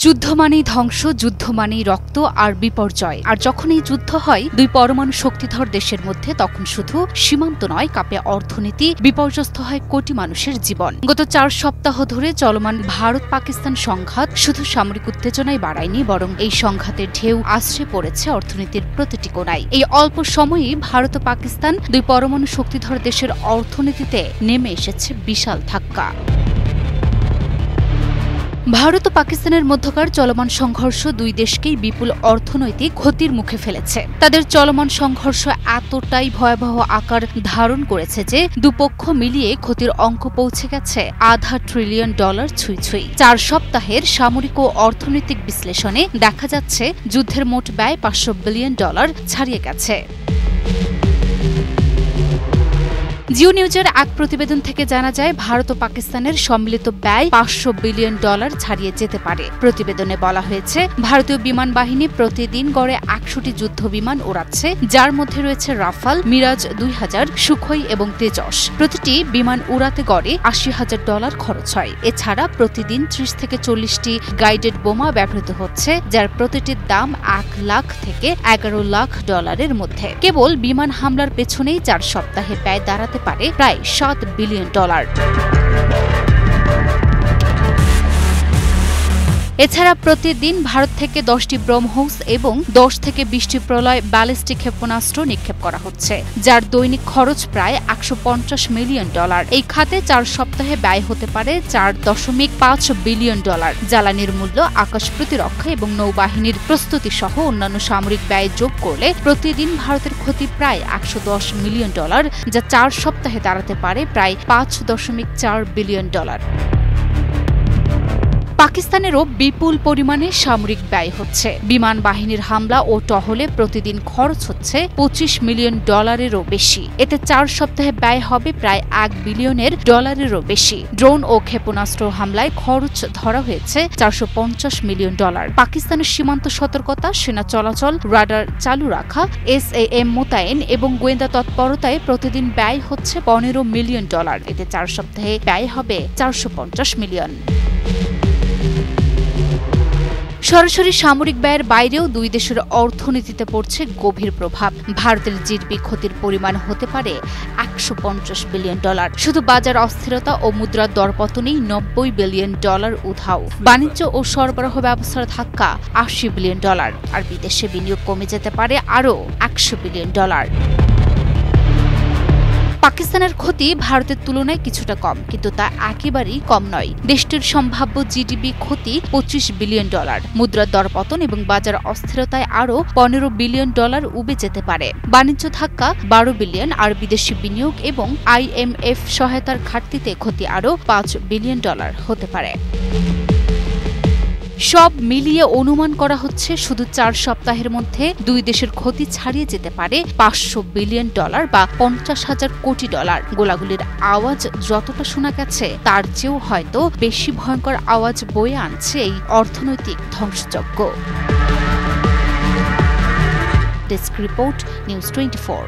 যুদ্ধ মানেই ধ্বংস, যুদ্ধ মানেই রক্ত আর বিপর্যয়। আর যখন এই যুদ্ধ হয় দুই পরমাণু শক্তিধর দেশের মধ্যে, তখন শুধু সীমান্ত নয়, কাঁপে অর্থনীতি, বিপর্যস্ত হয় কোটি মানুষের জীবন। গত 4 সপ্তাহ ধরে চলমান ভারত পাকিস্তান সংঘাত শুধু সামরিক উত্তেজনাই বাড়ায়নি, বরং এই সংঘাতের ঢেউ আশ্রে পড়েছে অর্থনীতির প্রতিটি কোণায়। এই অল্প সময়েই ভারত ও পাকিস্তান দুই পরমাণু শক্তিধর দেশের অর্থনীতিতে নেমে এসেছে বিশাল ধাক্কা। ভারত ও পাকিস্তানের মধ্যকার চলমান সংঘর্ষ দুই দেশকেই বিপুল অর্থনৈতিক ক্ষতির মুখে ফেলেছে। তাদের চলমান সংঘর্ষ এতটাই ভয়াবহ আকার ধারণ করেছে যে দুপক্ষ মিলিয়ে ক্ষতির অঙ্ক পৌঁছে গেছে $1/2 ট্রিলিয়ন ছুঁই। 4 সপ্তাহের সামরিক ও অর্থনৈতিক বিশ্লেষণে দেখা যাচ্ছে যুদ্ধের মোট ব্যয় $500 বিলিয়ন ছাড়িয়ে গেছে। জিও নিউজের এক প্রতিবেদন থেকে জানা যায়, ভারত ও পাকিস্তানের সম্মিলিত ব্যয় $500 বিলিয়ন ছাড়িয়ে যেতে পারে। প্রতিবেদনে বলা হয়েছে, ভারতীয় বিমান বাহিনী প্রতিদিন গড়ে 100টি যুদ্ধ বিমান ওড়াচ্ছে, যার মধ্যে রয়েছে রাফাল, মিরাজ 2000, সুখোই এবং তেজস। প্রতিটি বিমান উড়াতে গড়ে $80,000 খরচ হয়। এছাড়া প্রতিদিন 30 থেকে 40টি গাইডেড বোমা ব্যবহৃত হচ্ছে, যার প্রতিটির দাম $1 লাখ থেকে $11 লাখ মধ্যে। কেবল বিমান হামলার পেছনেই 4 সপ্তাহে ব্যয় দাঁড়াতে পারে প্রায় $7 বিলিয়ন। এছাড়া প্রতিদিন ভারত থেকে 10টি ব্রহ্মোস এবং 10 থেকে 20টি প্রলয় ব্যালিস্টিক ক্ষেপণাস্ত্র নিক্ষেপ করা হচ্ছে, যার দৈনিক খরচ প্রায় $150 মিলিয়ন। এই খাতে 4 সপ্তাহে ব্যয় হতে পারে $4.5 বিলিয়ন। জ্বালানির মূল্য, আকাশ প্রতিরক্ষা এবং নৌবাহিনীর প্রস্তুতি সহ অন্যান্য সামরিক ব্যয় যোগ করলে প্রতিদিন ভারতের ক্ষতি প্রায় $110 মিলিয়ন, যা 4 সপ্তাহে দাঁড়াতে পারে প্রায় $5.4 বিলিয়ন। পাকিস্তানেরও বিপুল পরিমাণে সামরিক ব্যয় হচ্ছে। বিমান বাহিনীর হামলা ও টহলে প্রতিদিন খরচ হচ্ছে $25 মিলিয়ন বেশি। এতে 4 সপ্তাহে ব্যয় হবে প্রায় $1 বিলিয়নের বেশি। ড্রোন ও ক্ষেপণাস্ত্র হামলায় খরচ ধরা হয়েছে $450 মিলিয়ন। পাকিস্তানের সীমান্ত সতর্কতা, সেনা চলাচল, রাডার চালু রাখা, SAM মোতায়েন এবং গোয়েন্দা তৎপরতায় প্রতিদিন ব্যয় হচ্ছে $15 মিলিয়ন। এতে 4 সপ্তাহে ব্যয় হবে $450 মিলিয়ন। সরাসরি সামরিক ব্যয়ের বাইরেও দুই দেশের অর্থনীতিতে পড়ছে গভীর প্রভাব। ভারতের জিডিপি ক্ষতির পরিমাণ হতে পারে $150 বিলিয়ন। শুধু বাজার অস্থিরতা ও মুদ্রার দরপতনেই $90 বিলিয়ন উধাও। বাণিজ্য ও সরবরাহ ব্যবস্থার ধাক্কা $80 বিলিয়ন, আর বিদেশে বিনিয়োগ কমে যেতে পারে আরও $100 বিলিয়ন। পাকিস্তানের ক্ষতি ভারতের তুলনায় কিছুটা কম, কিন্তু তা একেবারেই কম নয়। দেশটির সম্ভাব্য জিডিপি ক্ষতি $25 বিলিয়ন। মুদ্রার দরপতন এবং বাজার অস্থিরতায় আরও $15 বিলিয়ন উবে যেতে পারে। বাণিজ্য ধাক্কা $12 বিলিয়ন, আর বিদেশি বিনিয়োগ এবং IMF সহায়তার ঘাটতিতে ক্ষতি আরও $5 বিলিয়ন হতে পারে। সব মিলিয়ে অনুমান করা হচ্ছে, শুধু 4 সপ্তাহের মধ্যে দুই দেশের ক্ষতি ছাড়িয়ে যেতে পারে $500 বিলিয়ন বা $50,000 কোটি। গোলাগুলির আওয়াজ যতটা শোনা গেছে, তার চেয়েও হয়তো বেশি ভয়ঙ্কর আওয়াজ বয়ে আনছে এই অর্থনৈতিক ধ্বংসযজ্ঞ। Desk report, news 24।